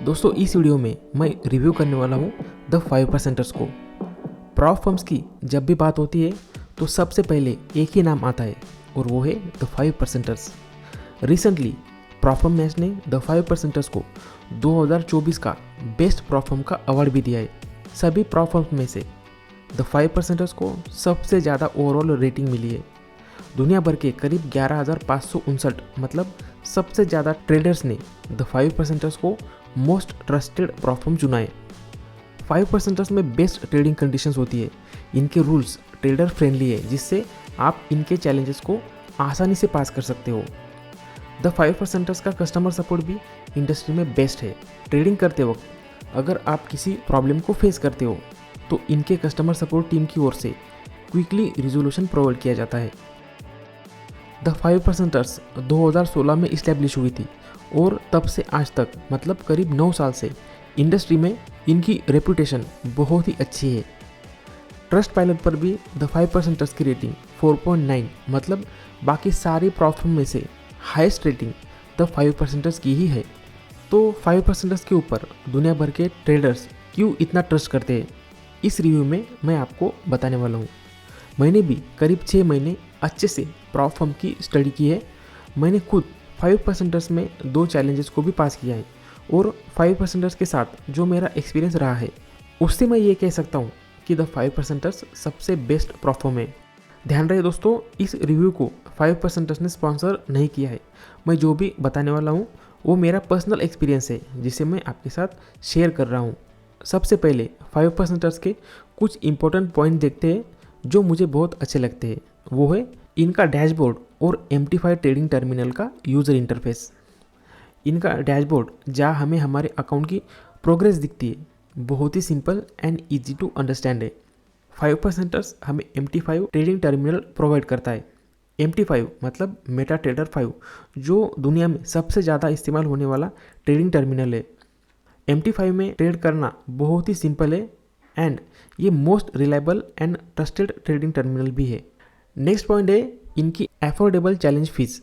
दोस्तों इस वीडियो में मैं रिव्यू करने वाला हूँ द 5%ers को। प्रॉप फर्म्स की जब भी बात होती है तो सबसे पहले एक ही नाम आता है और वो है the 5%ers। Recently prop firm match ने द 5%ers को 2024 का बेस्ट प्रॉप फर्म का अवार्ड भी दिया है। सभी प्रॉप फर्म्स में से द 5%ers को सबसे ज़्यादा ओवरऑल रेटिंग मिली है। दुनिया भर के करीब 11,559 मतलब सबसे ज़्यादा ट्रेडर्स ने द 5%ers को मोस्ट ट्रस्टेड प्रॉप फर्म चुना है। 5%ers में बेस्ट ट्रेडिंग कंडीशंस होती है। इनके रूल्स ट्रेडर फ्रेंडली है, जिससे आप इनके चैलेंजेस को आसानी से पास कर सकते हो। द 5%ers का कस्टमर सपोर्ट भी इंडस्ट्री में बेस्ट है। ट्रेडिंग करते वक्त अगर आप किसी प्रॉब्लम को फेस करते हो तो इनके कस्टमर सपोर्ट टीम की ओर से क्विकली रिजोल्यूशन प्रोवाइड किया जाता है। द 5%ers 2016 में इस्टेब्लिश हुई थी और तब से आज तक मतलब करीब 9 साल से इंडस्ट्री में इनकी रेपुटेशन बहुत ही अच्छी है। ट्रस्ट पायलट पर भी द 5%ers की रेटिंग 4.9 मतलब बाकी सारी प्रॉप फर्म में से हाईएस्ट रेटिंग द 5%ers की ही है। तो 5%ers के ऊपर दुनिया भर के ट्रेडर्स क्यों इतना ट्रस्ट करते हैं, इस रिव्यू में मैं आपको बताने वाला हूँ। मैंने भी करीब 6 महीने अच्छे से प्रॉप फर्म की स्टडी की है। मैंने खुद 5%ers में 2 चैलेंजेस को भी पास किया है और 5%ers के साथ जो मेरा एक्सपीरियंस रहा है उससे मैं ये कह सकता हूँ कि द 5%ers सबसे बेस्ट प्रॉप फर्म है। ध्यान रहे दोस्तों, इस रिव्यू को 5%ers ने स्पॉन्सर नहीं किया है। मैं जो भी बताने वाला हूँ वो मेरा पर्सनल एक्सपीरियंस है, जिसे मैं आपके साथ शेयर कर रहा हूँ। सबसे पहले 5%ers के कुछ इंपॉर्टेंट पॉइंट देखते हैं जो मुझे बहुत अच्छे लगते हैं। वो है इनका डैशबोर्ड और MT5 ट्रेडिंग टर्मिनल का यूज़र इंटरफेस। इनका डैशबोर्ड जहाँ हमें हमारे अकाउंट की प्रोग्रेस दिखती है, बहुत ही simple and easy to understand है। 5%ers हमें MT5 ट्रेडिंग टर्मिनल प्रोवाइड करता है। MT5 मतलब मेटा ट्रेडर 5, जो दुनिया में सबसे ज़्यादा इस्तेमाल होने वाला ट्रेडिंग टर्मिनल है। MT5 में ट्रेड करना बहुत ही सिंपल है एंड ये most reliable and trusted trading terminal भी है। नेक्स्ट पॉइंट है इनकी अफोर्डेबल चैलेंज फीस,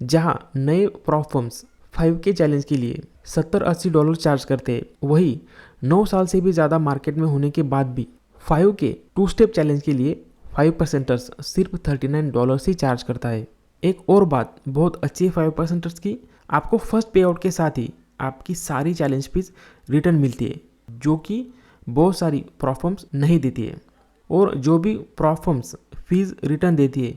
जहां नए प्रॉप फर्म्स 5 के चैलेंज के लिए $70-80 चार्ज करते हैं, वही 9 साल से भी ज़्यादा मार्केट में होने के बाद भी 5 के 2 स्टेप चैलेंज के लिए 5%ers सिर्फ $39 ही चार्ज करता है। एक और बात बहुत अच्छी है 5%ers की, आपको फर्स्ट पे आउट के साथ ही आपकी सारी चैलेंज फीस रिटर्न मिलती है, जो कि बहुत सारी प्रॉप फर्म्स नहीं देती है। और जो भी प्रॉप फर्म्स फीस रिटर्न देती है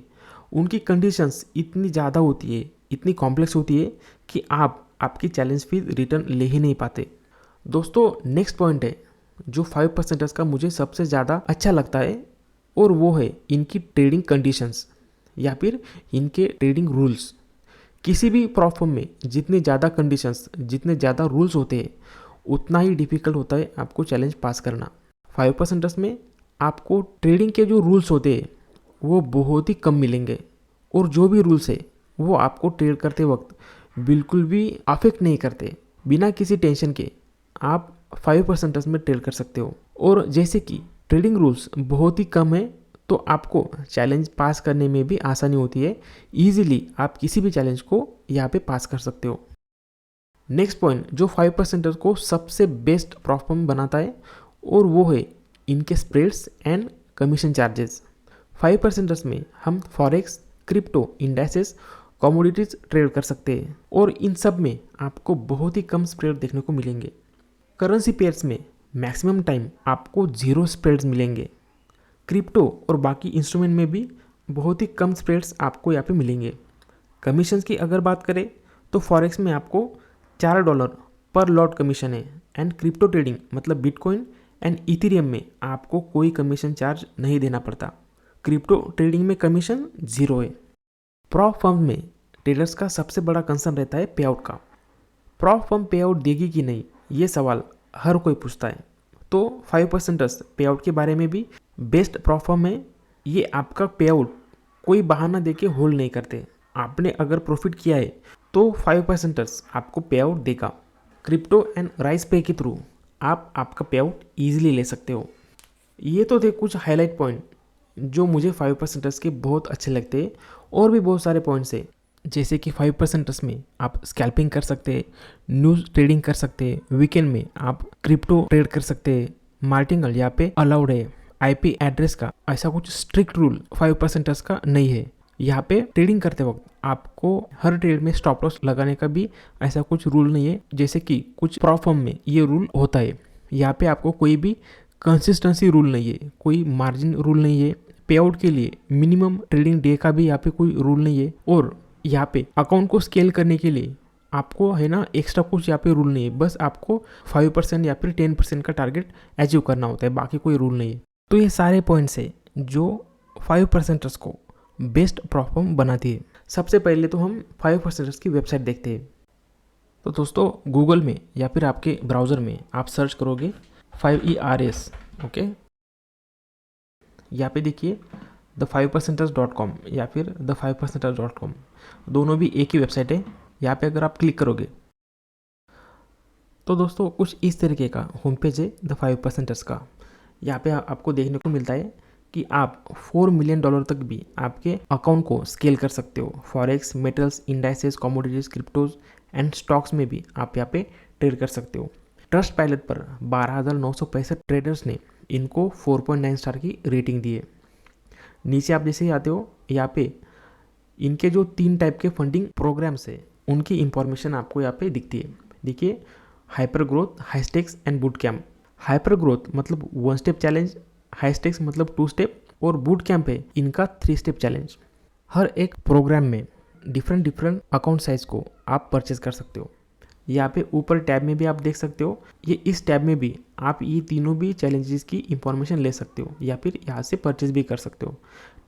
उनकी कंडीशंस इतनी ज़्यादा होती है, इतनी कॉम्प्लेक्स होती है कि आप आपकी चैलेंज फीस रिटर्न ले ही नहीं पाते। दोस्तों नेक्स्ट पॉइंट है जो 5%ers का मुझे सबसे ज़्यादा अच्छा लगता है, और वो है इनकी ट्रेडिंग कंडीशंस या फिर इनके ट्रेडिंग रूल्स। किसी भी प्रॉप फर्म में जितने ज़्यादा कंडीशंस, जितने ज़्यादा रूल्स होते हैं उतना ही डिफ़िकल्ट होता है आपको चैलेंज पास करना। 5%ers में आपको ट्रेडिंग के जो रूल्स होते हैं वो बहुत ही कम मिलेंगे, और जो भी रूल्स है वो आपको ट्रेड करते वक्त बिल्कुल भी अफेक्ट नहीं करते। बिना किसी टेंशन के आप 5%ers में ट्रेड कर सकते हो। और जैसे कि ट्रेडिंग रूल्स बहुत ही कम है तो आपको चैलेंज पास करने में भी आसानी होती है। ईजिली आप किसी भी चैलेंज को यहाँ पे पास कर सकते हो। नेक्स्ट पॉइंट जो 5%ers को सबसे बेस्ट प्रॉप फर्म बनाता है और वो है इनके spreads and commission charges. 5%ers में हम forex, crypto, indexes, commodities trade कर सकते हैं और इन सब में आपको बहुत ही कम स्प्रेड देखने को मिलेंगे। करेंसी पेयर्स में मैक्सिमम टाइम आपको 0 स्प्रेड्स मिलेंगे। क्रिप्टो और बाकी इंस्ट्रूमेंट में भी बहुत ही कम स्प्रेड्स आपको यहाँ पे मिलेंगे। कमीशंस की अगर बात करें तो फॉरेक्स में आपको $4 पर लॉट कमीशन है एंड क्रिप्टो ट्रेडिंग मतलब बिटकॉइन एंड इथेरियम में आपको कोई कमीशन चार्ज नहीं देना पड़ता। क्रिप्टो ट्रेडिंग में कमीशन 0 है। प्रॉप फर्म में ट्रेडर्स का सबसे बड़ा कंसर्न रहता है पे आउट का। प्रॉप फर्म पे आउट देगी कि नहीं, ये सवाल हर कोई पूछता है। तो 5%ers पे आउट के बारे में भी बेस्ट प्रॉप फर्म है। ये आपका पे आउट कोई बहाना देके होल्ड नहीं करते। आपने अगर प्रॉफिट किया है तो 5%ers आपको पे आउट देगा। क्रिप्टो एंड राइस पे के थ्रू आप आपका पे आउट ईजिली ले सकते हो। ये तो थे कुछ हाईलाइट पॉइंट जो मुझे 5%ers के बहुत अच्छे लगते हैं, और भी बहुत सारे पॉइंट्स हैं जैसे कि 5% में आप स्कैल्पिंग कर सकते हैं, न्यूज़ ट्रेडिंग कर सकते हैं, वीकेंड में आप क्रिप्टो ट्रेड कर सकते हैं। मार्टिंगल यहाँ पे अलाउड है। आईपी एड्रेस का ऐसा कुछ स्ट्रिक्ट रूल 5% का नहीं है। यहाँ पे ट्रेडिंग करते वक्त आपको हर ट्रेड में स्टॉप लॉस लगाने का भी ऐसा कुछ रूल नहीं है, जैसे कि कुछ प्रॉप फर्म में ये रूल होता है। यहाँ पे आपको कोई भी कंसिस्टेंसी रूल नहीं है, कोई मार्जिन रूल नहीं है, पे आउट के लिए मिनिमम ट्रेडिंग डे का भी यहाँ पे कोई रूल नहीं है, और यहाँ पे अकाउंट को स्केल करने के लिए आपको है ना एक्स्ट्रा कुछ यहाँ पे रूल नहीं है। बस आपको 5% या फिर 10% का टारगेट अचीव करना होता है, बाकी कोई रूल नहीं है। तो ये सारे पॉइंट्स है जो 5%ers को बेस्ट प्रोफॉर्म बनाती है। सबसे पहले तो हम 5%ers की वेबसाइट देखते हैं। तो दोस्तों गूगल में या फिर आपके ब्राउज़र में आप सर्च करोगे 5ERS, ओके। यहाँ पे देखिए the5percenters.com या फिर the5percenters.com, दोनों भी एक ही वेबसाइट है। यहाँ पे अगर आप क्लिक करोगे तो दोस्तों कुछ इस तरीके का होम पेज है the5percenters का। यहाँ पे आपको देखने को मिलता है कि आप $4 मिलियन तक भी आपके अकाउंट को स्केल कर सकते हो। Forex, metals, indices, commodities, cryptos and stocks में भी आप यहाँ पे ट्रेड कर सकते हो। ट्रस्ट पायलट पर 12,965 ट्रेडर्स ने इनको 4.9 स्टार की रेटिंग दी है। नीचे आप जैसे ही आते हो यहाँ पे इनके जो 3 टाइप के फंडिंग प्रोग्राम्स है उनकी इंफॉर्मेशन आपको यहाँ पे दिखती है। देखिए, hyper growth, high stakes and boot camp. Hyper growth मतलब 1 स्टेप चैलेंज, हाई स्टेक्स मतलब 2 स्टेप, और बूट कैम्प है इनका 3 स्टेप चैलेंज। हर एक प्रोग्राम में डिफरेंट अकाउंट साइज को आप परचेज कर सकते हो। यहाँ पे ऊपर टैब में भी आप देख सकते हो, ये इस टैब में भी आप ये तीनों भी चैलेंजेस की इंफॉर्मेशन ले सकते हो या फिर यहाँ से परचेज भी कर सकते हो।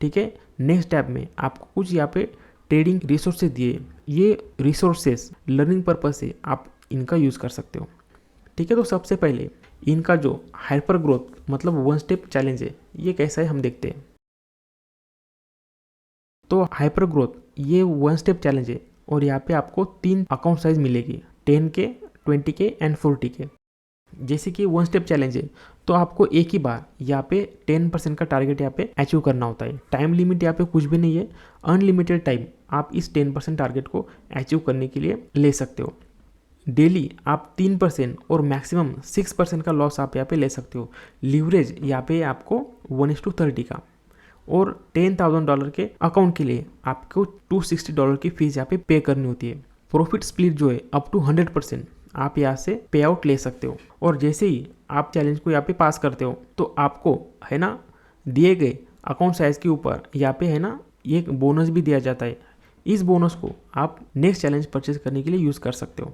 ठीक है, नेक्स्ट टैब में आपको कुछ यहाँ पे ट्रेडिंग रिसोर्सेज दिए, ये रिसोर्सेज लर्निंग पर्पज से आप इनका यूज़ कर सकते हो। ठीक है, तो सबसे पहले इनका जो हाइपर ग्रोथ मतलब 1 स्टेप चैलेंज है ये कैसा है हम देखते हैं। तो हाइपर ग्रोथ ये 1 स्टेप चैलेंज है और यहाँ पे आपको 3 अकाउंट साइज मिलेगी, 10K, 20K एंड 40K। जैसे कि 1 स्टेप चैलेंज है तो आपको एक ही बार यहाँ पे 10% का टारगेट यहाँ पे अचीव करना होता है। टाइम लिमिट यहाँ पे कुछ भी नहीं है, अनलिमिटेड टाइम आप इस 10% टारगेट को अचीव करने के लिए ले सकते हो। डेली आप 3% और मैक्सिमम 6% का लॉस आप यहाँ पे ले सकते हो। लीवरेज यहाँ पे आपको 1:30 का, और $10,000 के अकाउंट के लिए आपको $260 की फीस यहाँ पे पे करनी होती है। प्रॉफिट स्प्लिट जो है अप टू 100% आप यहाँ से पे आउट ले सकते हो। और जैसे ही आप चैलेंज को यहाँ पे पास करते हो तो आपको है ना दिए गए अकाउंट साइज के ऊपर यहाँ पे है ना एक बोनस भी दिया जाता है। इस बोनस को आप नेक्स्ट चैलेंज परचेज करने के लिए यूज़ कर सकते हो।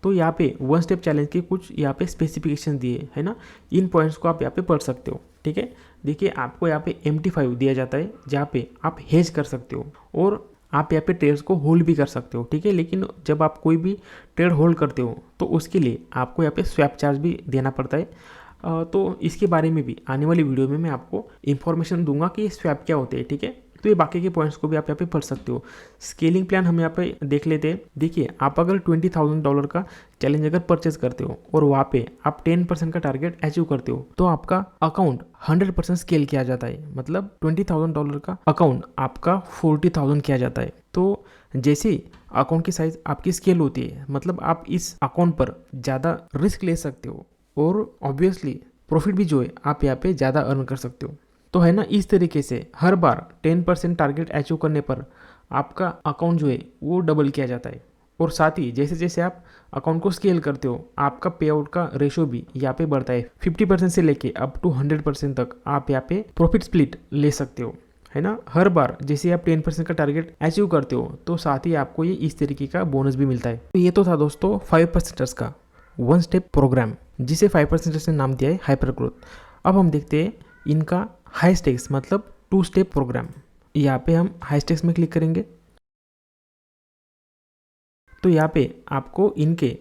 तो यहाँ पे 1 स्टेप चैलेंज के कुछ यहाँ पे स्पेसिफिकेशन दिए है ना, इन पॉइंट्स को आप यहाँ पे पढ़ सकते हो। ठीक है, देखिए आपको यहाँ पे MT5 दिया जाता है जहाँ पे आप हेज कर सकते हो और आप यहाँ पे ट्रेड्स को होल्ड भी कर सकते हो। ठीक है, लेकिन जब आप कोई भी ट्रेड होल्ड करते हो तो उसके लिए आपको यहाँ पे स्वैप चार्ज भी देना पड़ता है। तो इसके बारे में भी आने वाली वीडियो में मैं आपको इन्फॉर्मेशन दूंगा कि स्वैप क्या होते हैं। ठीक है, तो ये बाकी के पॉइंट्स को भी आप यहाँ पे पढ़ सकते हो। स्केलिंग प्लान हम यहाँ पे देख लेते हैं। देखिए, आप अगर $20,000 का चैलेंज अगर परचेज करते हो और वहाँ पे आप 10% का टारगेट अचीव करते हो तो आपका अकाउंट 100% स्केल किया जाता है। मतलब $20,000 का अकाउंट आपका 40,000 किया जाता है। तो जैसे अकाउंट की साइज आपकी स्केल होती है, मतलब आप इस अकाउंट पर ज़्यादा रिस्क ले सकते हो और ऑब्वियसली प्रॉफिट भी जो है आप यहाँ पे ज़्यादा अर्न कर सकते हो। तो है ना, इस तरीके से हर बार 10% टारगेट अचीव करने पर आपका अकाउंट जो है वो डबल किया जाता है। और साथ ही जैसे जैसे आप अकाउंट को स्केल करते हो आपका पे आउट का रेशो भी यहाँ पे बढ़ता है। 50% से लेके अप टू 100% तक आप यहाँ पे प्रॉफिट स्प्लिट ले सकते हो, है ना। हर बार जैसे आप 10% का टारगेट अचीव करते हो तो साथ ही आपको ये इस तरीके का बोनस भी मिलता है। तो ये तो था दोस्तों 5%ers का 1 स्टेप प्रोग्राम जिसे 5%ers ने नाम दिया है हाइपर ग्रोथ। अब हम देखते हैं इनका हाई स्टेक्स मतलब 2 स्टेप प्रोग्राम। यहाँ पे हम हाई स्टेक्स में क्लिक करेंगे तो यहाँ पे आपको इनके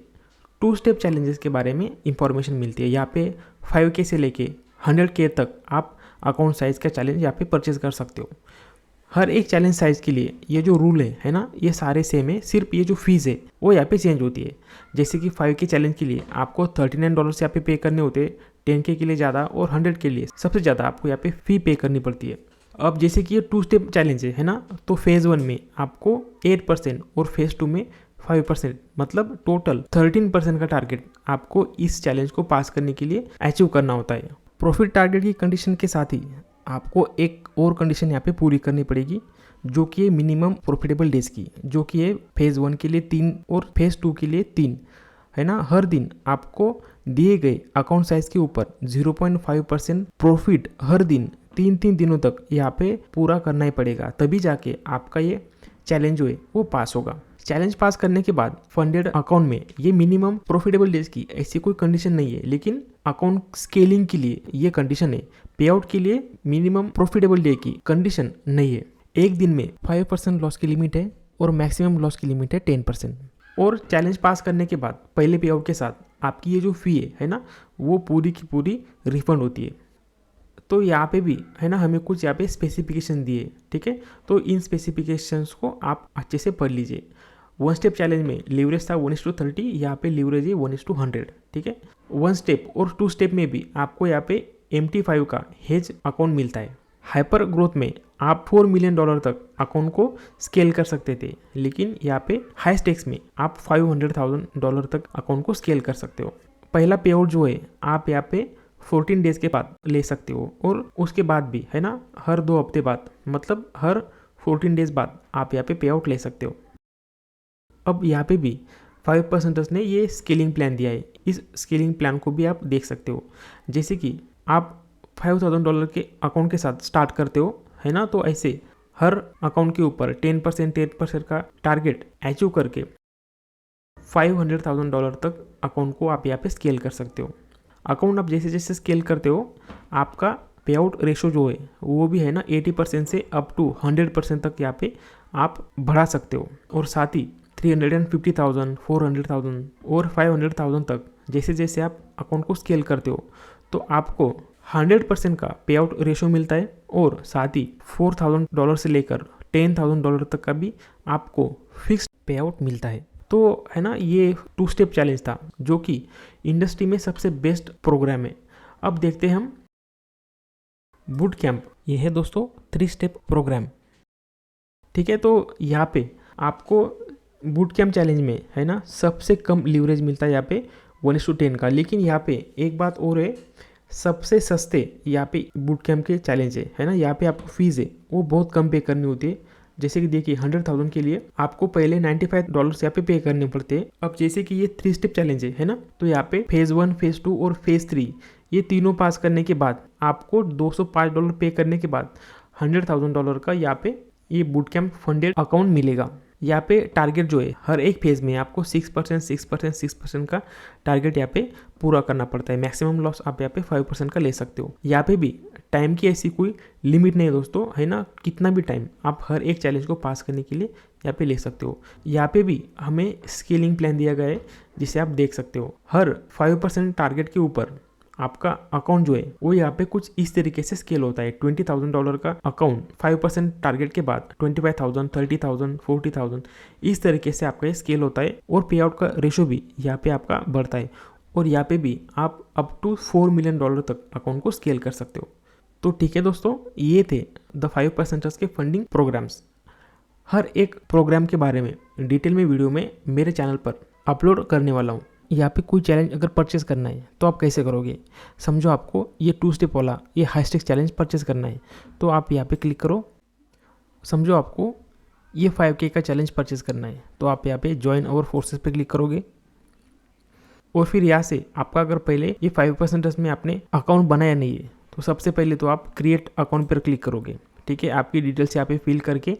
2 स्टेप चैलेंजेस के बारे में इंफॉर्मेशन मिलती है। यहाँ पे 5K से लेके 100K तक आप अकाउंट साइज का चैलेंज यहाँ पे परचेज कर सकते हो। हर एक चैलेंज साइज के लिए ये जो रूल है ना, ये सारे सेम है, सिर्फ ये जो फीस है वो यहाँ पे चेंज होती है। जैसे कि 5K चैलेंज के लिए आपको $39 यहाँ पे करने होते हैं, 10K के लिए ज़्यादा और 100 के लिए सबसे ज़्यादा आपको यहाँ पे फ़ी पे करनी पड़ती है। अब जैसे कि ये 2 स्टेप चैलेंज है ना, तो फेज़ 1 में आपको 8% और फेज़ 2 में 5%, मतलब टोटल 13% का टारगेट आपको इस चैलेंज को पास करने के लिए अचीव करना होता है। प्रॉफिट टारगेट की कंडीशन के साथ ही आपको एक और कंडीशन यहाँ पे पूरी करनी पड़ेगी, जो कि है मिनिमम प्रॉफिटेबल डेज की, जो कि है फेज़ 1 के लिए 3 और फेज़ 2 के लिए 3, है ना। हर दिन आपको दिए गए अकाउंट साइज के ऊपर 0.5% प्रॉफिट हर दिन 3 दिनों तक यहाँ पे पूरा करना ही पड़ेगा, तभी जाके आपका ये चैलेंज जो है वो पास होगा। चैलेंज पास करने के बाद फंडेड अकाउंट में ये मिनिमम प्रॉफिटेबल डेज की ऐसी कोई कंडीशन नहीं है, लेकिन अकाउंट स्केलिंग के लिए ये कंडीशन है। पे आउट के लिए मिनिमम प्रॉफिटेबल डे की कंडीशन नहीं है। एक दिन में 5% लॉस की लिमिट है और मैक्सिमम लॉस की लिमिट है 10%। और चैलेंज पास करने के बाद पहले पे आउट के साथ आपकी ये जो फ़ी है ना, वो पूरी की पूरी रिफंड होती है। तो यहाँ पे भी है ना, हमें कुछ यहाँ पे स्पेसिफिकेशन दिए, ठीक है। तो इन स्पेसिफिकेशंस को आप अच्छे से पढ़ लीजिए। 1 स्टेप चैलेंज में लीवरेज था 1:30, यहाँ पे लीवरेज है 1:100, ठीक है। 1 स्टेप और 2 स्टेप में भी आपको यहाँ पे MT5 का हेज अकाउंट मिलता है। हाइपर ग्रोथ में आप $4 मिलियन तक अकाउंट को स्केल कर सकते थे, लेकिन यहाँ पे हाई स्टेक्स में आप $500,000 तक अकाउंट को स्केल कर सकते हो। पहला पे आउट जो है आप यहाँ पे 14 डेज के बाद ले सकते हो, और उसके बाद भी है ना, हर 2 हफ्ते बाद, मतलब हर 14 डेज बाद आप यहाँ पे आउट ले सकते हो। अब यहाँ पे भी 5% ने ये स्केलिंग प्लान दिया है। इस स्केलिंग प्लान को भी आप देख सकते हो। जैसे कि आप $5,000 के अकाउंट के साथ स्टार्ट करते हो, है ना, तो ऐसे हर अकाउंट के ऊपर 10% का टारगेट अचीव करके $500,000 तक अकाउंट को आप यहाँ पे स्केल कर सकते हो। अकाउंट आप जैसे जैसे स्केल करते हो, आपका पे आउट रेशो जो है वो भी है ना 80% से अप टू 100% तक यहाँ पे आप बढ़ा सकते हो। और साथ ही 350,000, 400,000 और 500,000 तक जैसे जैसे आप अकाउंट को स्केल करते हो, तो आपको 100% का पे आउट रेशो मिलता है, और साथ ही $4,000 से लेकर $10,000 तक का भी आपको फिक्स्ड पे आउट मिलता है। तो है ना, ये 2 स्टेप चैलेंज था, जो कि इंडस्ट्री में सबसे बेस्ट प्रोग्राम है। अब देखते हैं हम बूट कैंप। ये है दोस्तों 3 स्टेप प्रोग्राम, ठीक है। तो यहाँ पे आपको बूट कैंप चैलेंज में है ना सबसे कम लीवरेज मिलता है यहाँ पे 1:10 का। लेकिन यहाँ पे एक बात और है, सबसे सस्ते यहाँ पे बूट कैंप के चैलेंज है ना, यहाँ पे आपको फीस है वो बहुत कम पे करनी होती है। जैसे कि देखिए 100,000 के लिए आपको पहले $95 यहाँ पे करने पड़ते हैं। अब जैसे कि ये 3 स्टेप चैलेंज है ना, तो यहाँ पे फेज़ 1, फेज़ 2 और फेज़ 3 ये तीनों पास करने के बाद आपको $205 पे करने के बाद $100,000 का यहाँ पे ये बूट कैंप फंडेड अकाउंट मिलेगा। यहाँ पे टारगेट जो है हर एक फेज़ में आपको 6% का टारगेट यहाँ पे पूरा करना पड़ता है। मैक्सिमम लॉस आप यहाँ पे 5% का ले सकते हो। यहाँ पे भी टाइम की ऐसी कोई लिमिट नहीं है दोस्तों, है ना, कितना भी टाइम आप हर एक चैलेंज को पास करने के लिए यहाँ पे ले सकते हो। यहाँ पे भी हमें स्केलिंग प्लान दिया गया है, जिसे आप देख सकते हो। हर 5% टारगेट के ऊपर आपका अकाउंट जो है वो यहाँ पे कुछ इस तरीके से स्केल होता है। $20,000 का अकाउंट 5% टारगेट के बाद 25,000, 30,000, 40,000 इस तरीके से आपका ये स्केल होता है। और पे आउट का रेशो भी यहाँ पे आपका बढ़ता है, और यहाँ पे भी आप अप टू $4 मिलियन तक अकाउंट को स्केल कर सकते हो। तो ठीक है दोस्तों, ये थे द 5% के फंडिंग प्रोग्राम्स। हर एक प्रोग्राम के बारे में डिटेल में वीडियो में मेरे चैनल पर अपलोड करने वाला हूँ। यहाँ पे कोई चैलेंज अगर परचेस करना है तो आप कैसे करोगे। समझो आपको ये 2 स्टेप वाला ये हाई स्टेक चैलेंज परचेस करना है, तो आप यहाँ पे क्लिक करो। समझो आपको ये 5K का चैलेंज परचेस करना है, तो आप यहाँ पे ज्वाइन आवर फोर्सेस पे क्लिक करोगे। और फिर यहाँ से आपका अगर पहले ये 5% में आपने अकाउंट बनाया नहीं है, तो सबसे पहले तो आप क्रिएट अकाउंट पर क्लिक करोगे, ठीक है। आपकी डिटेल्स यहाँ पे फिल करके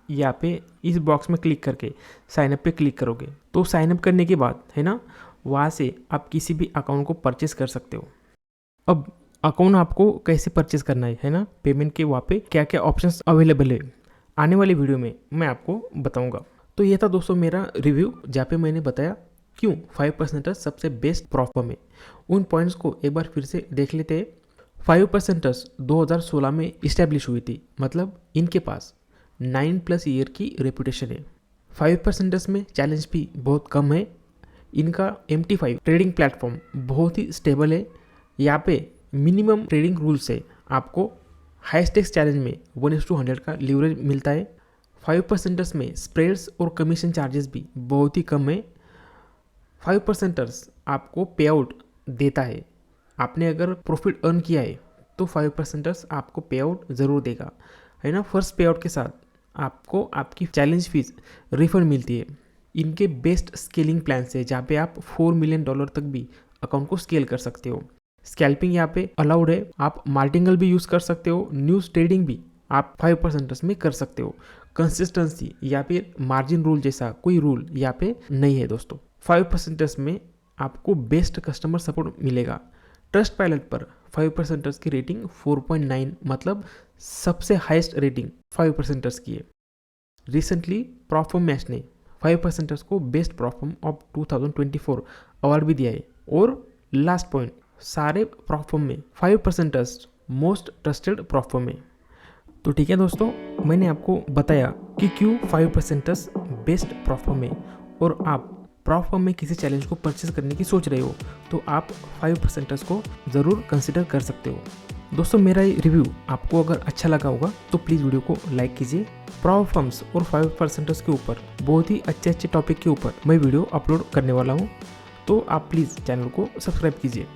यहाँ पे इस बॉक्स में क्लिक करके साइनअप पे क्लिक करोगे। तो साइनअप करने के बाद है ना, वहाँ से आप किसी भी अकाउंट को परचेस कर सकते हो। अब अकाउंट आपको कैसे परचेस करना है ना, पेमेंट के वहाँ पे क्या क्या ऑप्शंस अवेलेबल है, आने वाली वीडियो में मैं आपको बताऊंगा। तो ये था दोस्तों मेरा रिव्यू, जहाँ पे मैंने बताया क्यों 5% सबसे बेस्ट प्रोफर्म है। उन पॉइंट्स को एक बार फिर से देख लेते हैं। 5% 2016 में इस्टेब्लिश हुई थी, मतलब इनके पास 9+ ईयर की रेपुटेशन है। 5% में चैलेंज भी बहुत कम है। इनका MT5 ट्रेडिंग प्लेटफॉर्म बहुत ही स्टेबल है। यहाँ पे मिनिमम ट्रेडिंग रूल से आपको हाई स्टेक्स चैलेंज में 1:100 का लीवरेज मिलता है। 5% में स्प्रेड्स और कमीशन चार्जेस भी बहुत ही कम है। 5% आपको पे आउट देता है। आपने अगर प्रॉफिट अर्न किया है तो 5% आपको पे आउट ज़रूर देगा, है ना। फर्स्ट पे आउट के साथ आपको आपकी चैलेंज फीस रिफंड मिलती है। इनके बेस्ट स्केलिंग प्लान है जहाँ पे आप $4 मिलियन तक भी अकाउंट को स्केल कर सकते हो। स्कैल्पिंग यहाँ पे अलाउड है। आप मार्टिंगल भी यूज़ कर सकते हो। न्यूज़ ट्रेडिंग भी आप 5% में कर सकते हो। कंसिस्टेंसी या फिर मार्जिन रूल जैसा कोई रूल यहाँ पे नहीं है दोस्तों। 5% में आपको बेस्ट कस्टमर सपोर्ट मिलेगा। ट्रस्ट पायलट पर 5% की रेटिंग 4.9 मतलब सबसे हाईएस्ट रेटिंग 5% की है। रिसेंटली प्रॉफर्म मैच ने 5% को बेस्ट प्रॉफर्म ऑफ 2024 अवार्ड भी दिया है। और लास्ट पॉइंट, सारे प्रॉफर्म में 5% मोस्ट ट्रस्टेड प्रॉफर्म है। तो ठीक है दोस्तों, मैंने आपको बताया कि क्यों 5% बेस्ट प्रॉफर्म है। और आप प्रॉफर्म में किसी चैलेंज को परचेज करने की सोच रहे हो तो आप 5% को ज़रूर कंसिडर कर सकते हो। दोस्तों, मेरा ये रिव्यू आपको अगर अच्छा लगा होगा तो प्लीज़ वीडियो को लाइक कीजिए। प्रॉफर्म्स और 5% के ऊपर बहुत ही अच्छे अच्छे टॉपिक के ऊपर मैं वीडियो अपलोड करने वाला हूँ, तो आप प्लीज़ चैनल को सब्सक्राइब कीजिए।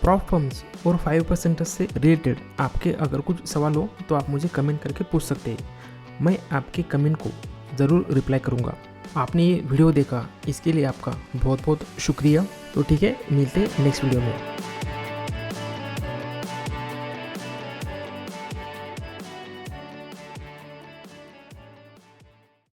प्रॉफर्म्स और 5% से रिलेटेड आपके अगर कुछ सवाल हो तो आप मुझे कमेंट करके पूछ सकते हैं। मैं आपके कमेंट को ज़रूर रिप्लाई करूँगा। आपने ये वीडियो देखा इसके लिए आपका बहुत बहुत शुक्रिया। तो ठीक है, मिलते हैं नेक्स्ट वीडियो में।